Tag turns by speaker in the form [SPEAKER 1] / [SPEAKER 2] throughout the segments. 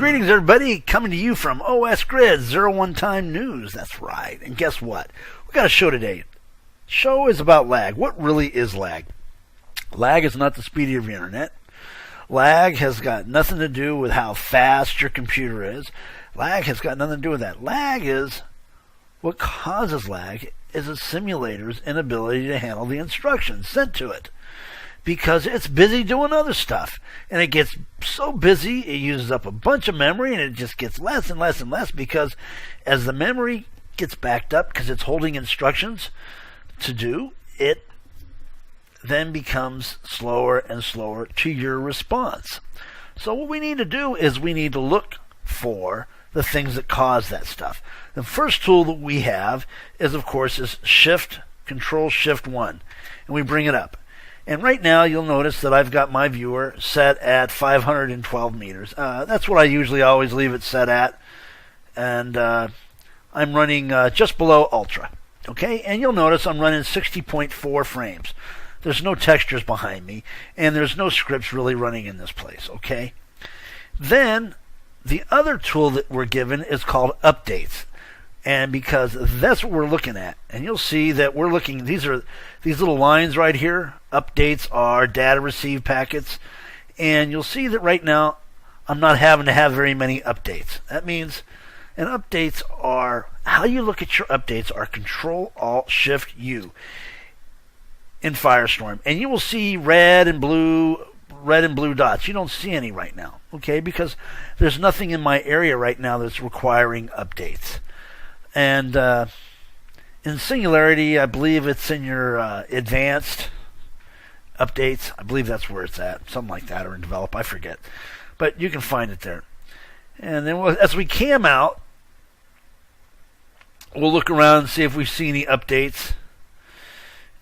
[SPEAKER 1] Greetings, everybody, coming to you from OS Grid, 01 Time News. That's right. And guess what? We got a show today. Show is about lag. What really is lag? Lag is not the speed of your internet. Lag has got nothing to do with how fast your computer is. Lag has got nothing to do with that. Lag is, what causes lag is a simulator's inability to handle the instructions sent to it, because it's busy doing other stuff. And it gets so busy, it uses up a bunch of memory, and it just gets less and less and less, because as the memory gets backed up, because it's holding instructions to do, it then becomes slower and slower to your response. So what we need to do is we need to look for the things that cause that stuff. The first tool that we have is, of course, Control Shift 1, and we bring it up. And right now, you'll notice that I've got my viewer set at 512 meters. That's what I usually always leave it set at. And I'm running just below Ultra. Okay? And you'll notice I'm running 60.4 frames. There's no textures behind me, and there's no scripts really running in this place. Okay? Then, the other tool that we're given is called Updates. And because that's what we're looking at. And you'll see that we're looking, these little lines right here. Updates are data received packets. And you'll see that right now I'm not having to have very many updates. That means, and updates are, how you look at your updates are Control-Alt-Shift-U in Firestorm. And you will see red and blue dots. You don't see any right now. Okay? Because there's nothing in my area right now that's requiring updates. And in Singularity, I believe it's in your advanced updates. I believe that's where it's at. Something like that, or in develop. I forget. But you can find it there. And then as we cam out, we'll look around and see if we see any updates.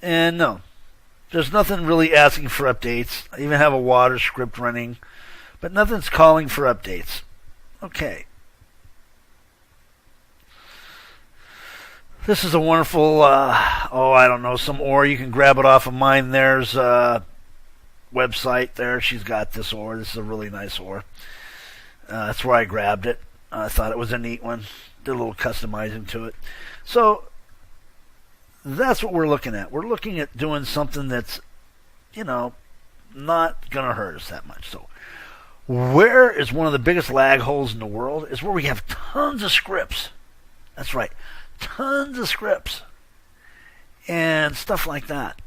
[SPEAKER 1] And no, there's nothing really asking for updates. I even have a water script running, but nothing's calling for updates. Okay. This is a wonderful, I don't know, some ore. You can grab it off of mine. There's website there. She's got this ore. This is a really nice ore. That's where I grabbed it. I thought it was a neat one. Did a little customizing to it. So that's what we're looking at. We're looking at doing something that's, not going to hurt us that much. So where is one of the biggest lag holes in the world is where we have tons of scripts. That's right. Tons of scripts and stuff like that.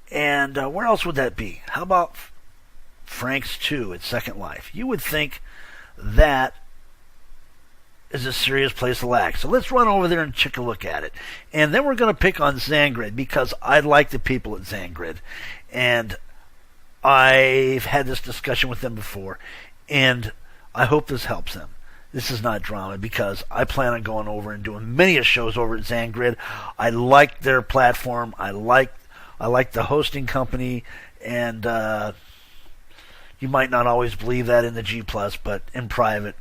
[SPEAKER 1] And where else would that be? How about Frank's 2 at Second Life? You would think that is a serious place to lag. So let's run over there and take a look at it. And then we're going to pick on Zangrid, because I like the people at Zangrid. And I've had this discussion with them before. And I hope this helps them. This is not drama, because I plan on going over and doing many shows over at Zangrid. I like their platform. I like the hosting company, and you might not always believe that in the G+, but in private,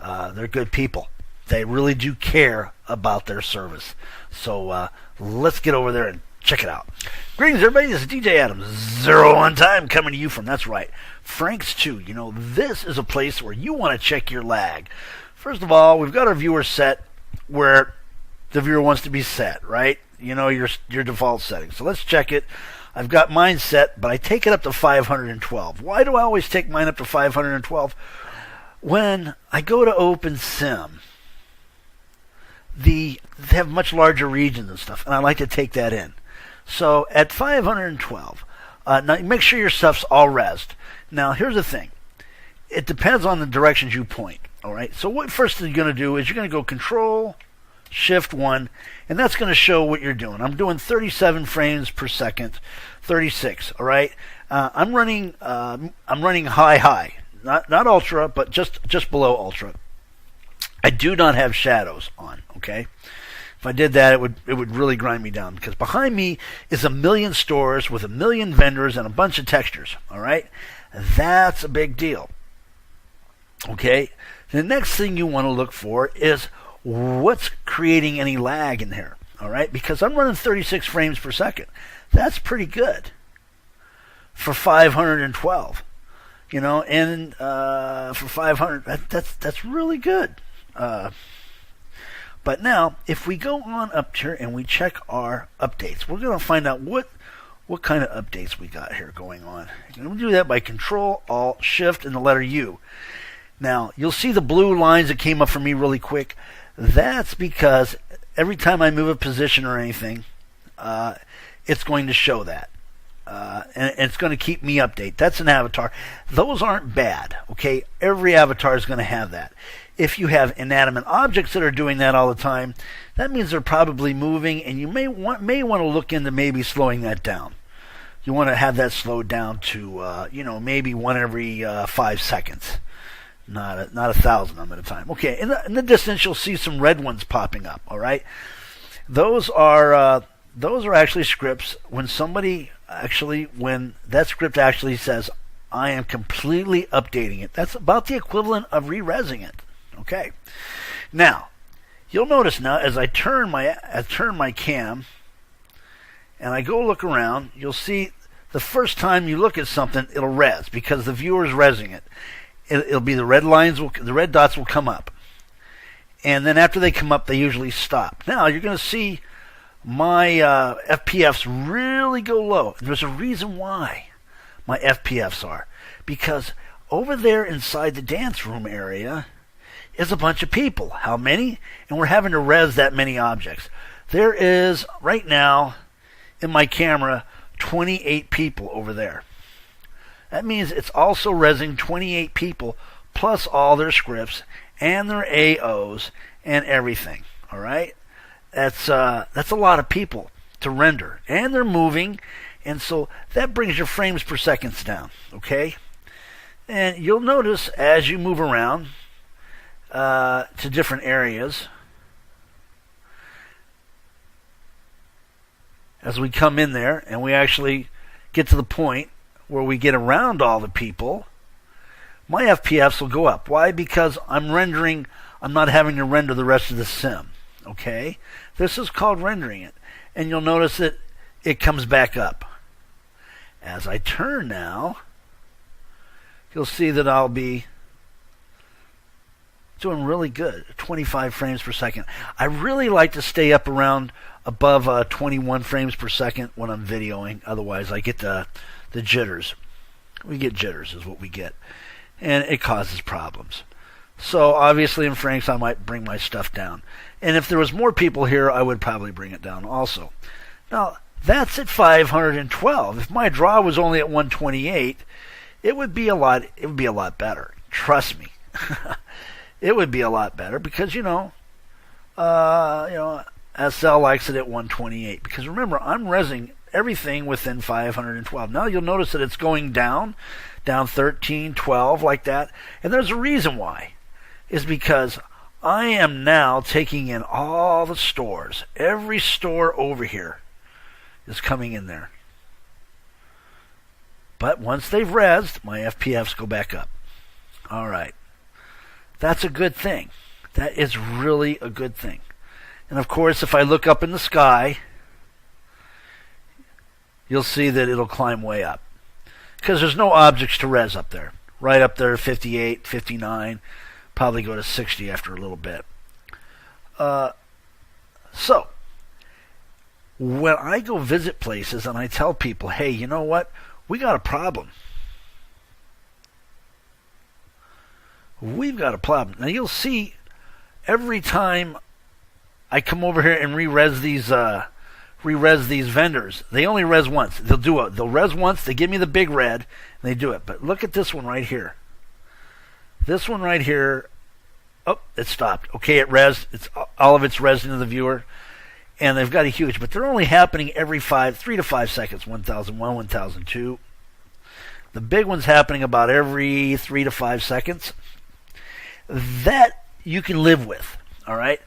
[SPEAKER 1] they're good people. They really do care about their service. So let's get over there and check it out. Greetings, everybody. This is DJ Adams, 01 Time, coming to you from, that's right, Frank's 2. This is a place where you want to check your lag. First of all, we've got our viewer set where the viewer wants to be set, right? Your default setting. So let's check it. I've got mine set, but I take it up to 512. Why do I always take mine up to 512? When I go to OpenSim, they have much larger regions and stuff, and I like to take that in. So at 512, now make sure your stuff's all resed. Now here's the thing. It depends on the directions you point. All right. So what first you're going to do is you're going to go Control Shift 1, and that's going to show what you're doing. I'm doing 37 frames per second, 36. All right. I'm running high, not ultra, but just below ultra. I do not have shadows on. Okay. If I did that, it would really grind me down, because behind me is 1 million stores with 1 million vendors and a bunch of textures. All right, that's a big deal. Okay, the next thing you want to look for is what's creating any lag in here. All right, because I'm running 36 frames per second. That's pretty good for 512. and for 500, that's really good. But now, if we go on up here and we check our updates, we're going to find out what kind of updates we got here going on. We're going to do that by Control, Alt, Shift, and the letter U. Now, you'll see the blue lines that came up for me really quick. That's because every time I move a position or anything, it's going to show that. And it's going to keep me updated. That's an avatar. Those aren't bad, okay? Every avatar is going to have that. If you have inanimate objects that are doing that all the time, that means they're probably moving, and you may want to look into maybe slowing that down. You want to have that slowed down to, maybe one every 5 seconds. Not 1,000 of them at a time. Okay, in the distance, you'll see some red ones popping up, all right? Those are actually scripts when that script actually says, I am completely updating it. That's about the equivalent of re-resing it. Okay. Now, you'll notice now as I turn my cam and I go look around, you'll see the first time you look at something, it'll res because the viewer's resing it. It'll be the red dots will come up. And then after they come up, they usually stop. Now, you're going to see my FPFs really go low. There's a reason why my FPFs are. Because over there inside the dance room area is a bunch of people. How many? And we're having to res that many objects. There is, right now, in my camera, 28 people over there. That means it's also resing 28 people plus all their scripts and their AOs and everything. All right? That's a lot of people to render. And they're moving, and so that brings your frames per seconds down. Okay? And you'll notice as you move around to different areas, as we come in there and we actually get to the point where we get around all the people, my FPFs will go up. Why? Because I'm not having to render the rest of the sim. Okay? This is called rendering it. And you'll notice that it comes back up. As I turn now, you'll see that I'll be doing really good, 25 frames per second. I really like to stay up around above 21 frames per second when I'm videoing. Otherwise, I get the jitters. We get jitters is what we get. And it causes problems. So, obviously, in Frank's, I might bring my stuff down. And if there was more people here, I would probably bring it down also. Now, that's at 512. If my draw was only at 128, it would be a lot better. Trust me. It would be a lot better because, SL likes it at 128. Because remember, I'm resing everything within 512. Now you'll notice that it's going down 13, 12, like that. And there's a reason why. Is because I am now taking in all the stores. Every store over here is coming in there. But once they've resed, my FPFs go back up. All right. That's a good thing. That is really a good thing. And of course, if I look up in the sky, you'll see that it'll climb way up. Because there's no objects to res up there. Right up there, 58, 59, probably go to 60 after a little bit. So, when I go visit places and I tell people, hey, you know what? We got a problem. We've got a problem. Now you'll see every time I come over here and re-res these vendors, they only res once. They'll res once, they give me the big red, and they do it. But look at this one right here. This one right here, oh, it stopped. Okay, it res. All of it's res into the viewer, and they've got a huge, but they're only happening every 3 to 5 seconds. 1001, 1002. The big one's happening about every 3 to 5 seconds. That you can live with, all right.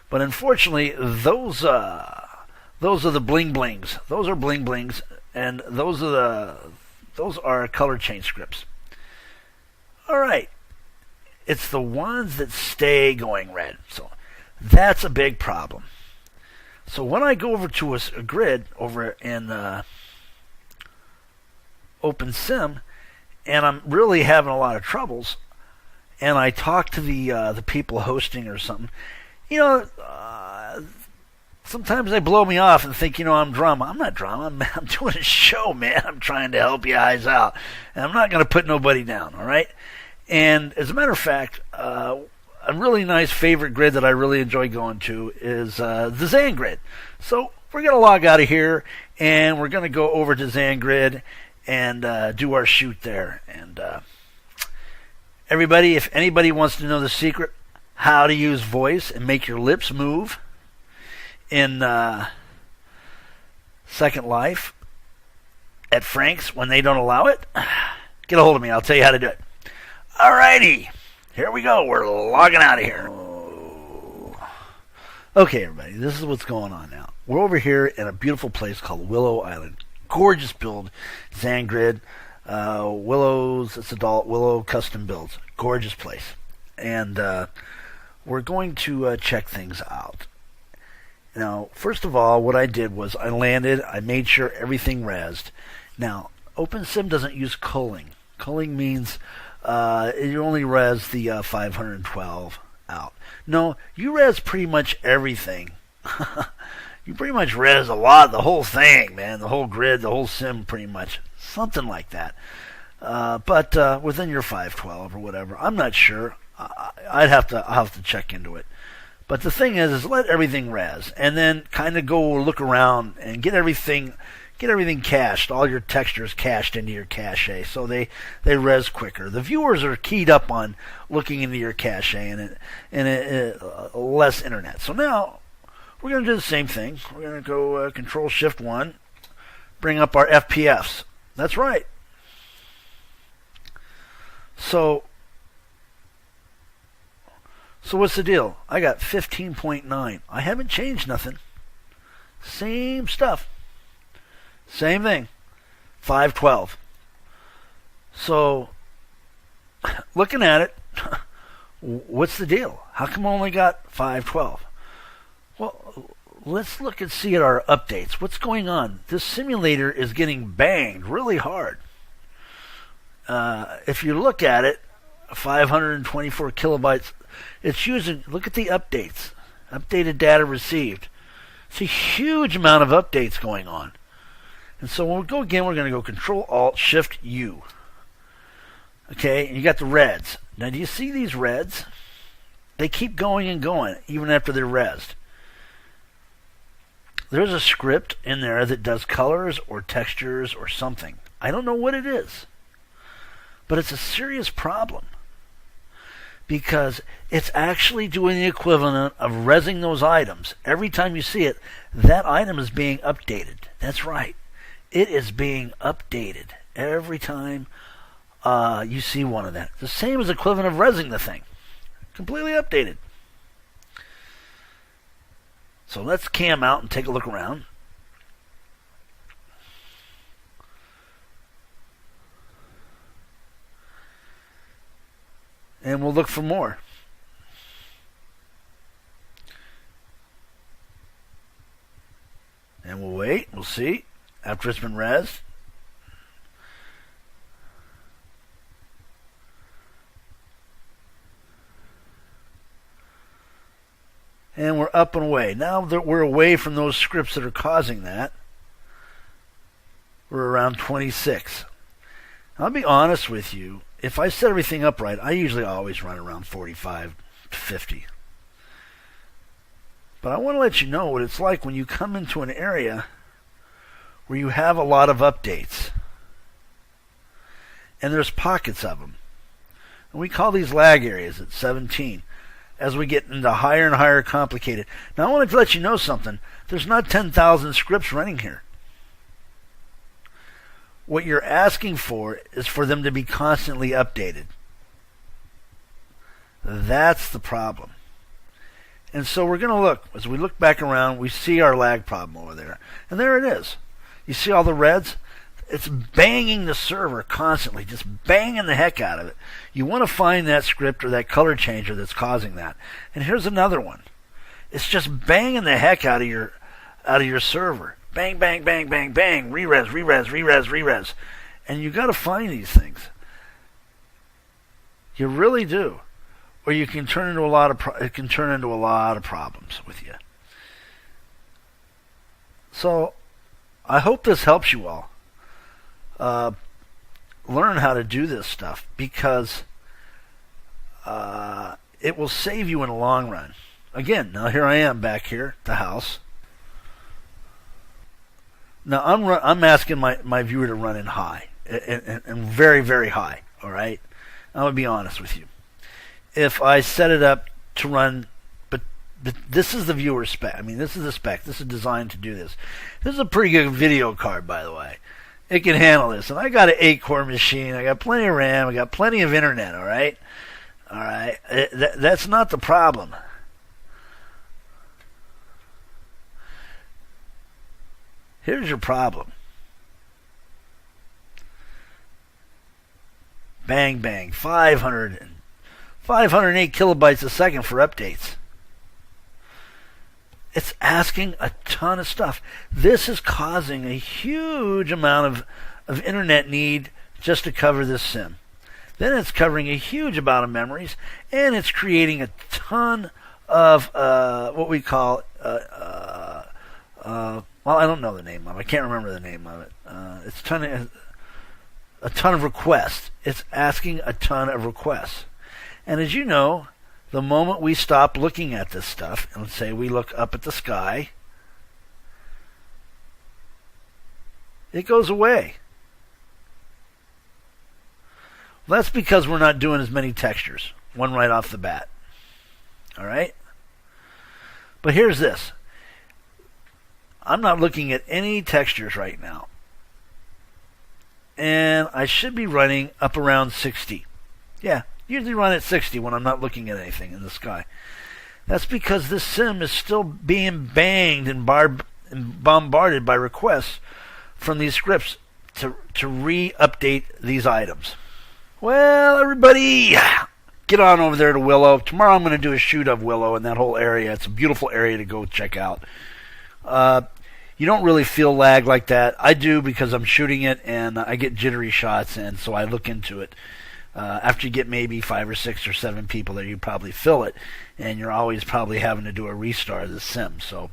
[SPEAKER 1] But unfortunately, those are the bling blings. Those are bling blings, and those are color change scripts. All right. It's the ones that stay going red. So that's a big problem. So when I go over to a grid over in OpenSim, and I'm really having a lot of troubles, and I talk to the people hosting or something, sometimes they blow me off and think, I'm drama. I'm not drama. I'm doing a show, man. I'm trying to help you guys out, and I'm not going to put nobody down, all right? And as a matter of fact, a really nice favorite grid that I really enjoy going to is the Zangrid. So we're going to log out of here, and we're going to go over to Zangrid and do our shoot there. And everybody, if anybody wants to know the secret how to use voice and make your lips move in Second Life at Frank's when they don't allow it, get a hold of me. I'll tell you how to do it. Alrighty, here we go. We're logging out of here. Okay, everybody, this is what's going on now. We're over here in a beautiful place called Willow Island. Gorgeous build, Zangrid, Willow's, it's adult, Willow custom builds. Gorgeous place. And we're going to check things out. Now, first of all, what I did was I landed, I made sure everything rezzed. Now, OpenSim doesn't use culling. Culling means you only res the 512 out. No, you res pretty much everything. You pretty much res a lot, the whole thing, man. The whole grid, the whole sim, pretty much. Something like that. But within your 512 or whatever. I'm not sure. I'll have to check into it. But the thing is let everything res, and then kind of go look around and get everything cached, all your textures cached into your cache, so they res quicker. The viewers are keyed up on looking into your cache and less internet. So now we're going to do the same thing. We're going to go Control-Shift-1, bring up our FPFs. That's right. So what's the deal? I got 15.9. I haven't changed nothing. Same stuff. Same thing. 512. So, looking at it, what's the deal? How come I only got 512? Well, let's look and see at our updates. What's going on? This simulator is getting banged really hard. If you look at it, 524 kilobytes. It's using, look at the updates. Updated data received. It's a huge amount of updates going on. And so when we go again, we're going to go Control-Alt-Shift-U. Okay, and you got the reds. Now, do you see these reds? They keep going and going, even after they're rezzed. There's a script in there that does colors or textures or something. I don't know what it is. But it's a serious problem. Because it's actually doing the equivalent of rezzing those items. Every time you see it, that item is being updated. That's right. It is being updated every time you see one of that. The same as equivalent of rezzing the thing. Completely updated. So let's cam out and take a look around. And we'll look for more. And we'll wait. We'll see. After it's been rezzed. And we're up and away. Now that we're away from those scripts that are causing that, we're around 26. I'll be honest with you. If I set everything up right, I usually always run around 45 to 50. But I want to let you know what it's like when you come into an area where you have a lot of updates. And there's pockets of them. And we call these lag areas at 17 as we get into higher and higher complicated. Now I wanted to let you know something. There's not 10,000 scripts running here. What you're asking for is for them to be constantly updated. That's the problem. And so we're going to look. As we look back around, we see our lag problem over there. And there it is. You see all the reds? It's banging the server constantly, just banging the heck out of it. You want to find that script or that color changer that's causing that. And here's another one. It's just banging the heck out of your server. Bang, bang, bang, bang, bang. Re-res, re-res, re-res, re-res. And you got to find these things. You really do. Or you can turn into a lot of it can turn into a lot of problems with you. So, I hope this helps you all learn how to do this stuff, because it will save you in the long run. Again, now here I am back here at the house. Now I'm asking my viewer to run in high, and very, very high. All right, I'm gonna be honest with you. If I set it up to run, but this is the viewer spec. I mean, this is the spec. This is designed to do this. This is a pretty good video card, by the way. It can handle this, and I got an 8-core machine. I got plenty of RAM. I got plenty of internet. All right. That's not the problem. Here's your problem. Bang, bang. 508 kilobytes a second for updates. It's asking a ton of stuff. This is causing a huge amount of internet need just to cover this sim. Then it's covering a huge amount of memories, and it's creating a ton of what we call well, I don't know the name of it. I can't remember the name of it. It's a ton of requests. It's asking a ton of requests. And as you know, the moment we stop looking at this stuff, and let's say we look up at the sky, it goes away. Well, that's because we're not doing as many textures, one right off the bat. All right? But here's this. I'm not looking at any textures right now. And I should be running up around 60. Yeah, usually run at 60 when I'm not looking at anything in the sky. That's because this sim is still being banged and bombarded by requests from these scripts to re-update these items. Well, everybody, get on over there to Willow. Tomorrow I'm going to do a shoot of Willow and that whole area. It's a beautiful area to go check out. You don't really feel lag like that. I do, because I'm shooting it and I get jittery shots, and so I look into it. After you get maybe 5 or 6 or 7 people there, you probably feel it, and you're always probably having to do a restart of the sim. So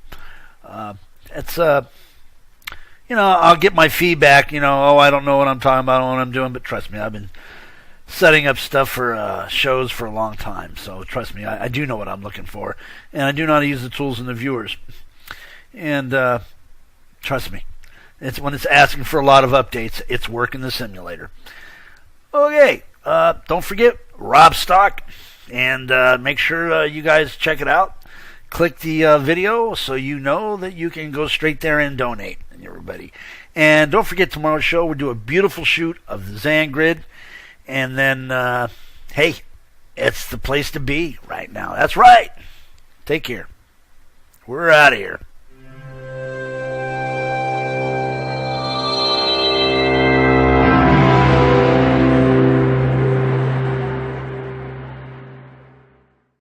[SPEAKER 1] it's I'll get my feedback. I don't know what I'm talking about, what I'm doing, but trust me, I've been setting up stuff for shows for a long time. So trust me, I do know what I'm looking for, and I do know how to use the tools and the viewers. And trust me, it's when it's asking for a lot of updates, it's working the simulator. Okay, don't forget Robstock, and make sure you guys check it out. Click the video so you know that you can go straight there and donate, everybody. And don't forget tomorrow's show, we'll do a beautiful shoot of the Zan grid, and then hey, it's the place to be right now. That's right. Take care. We're out of here.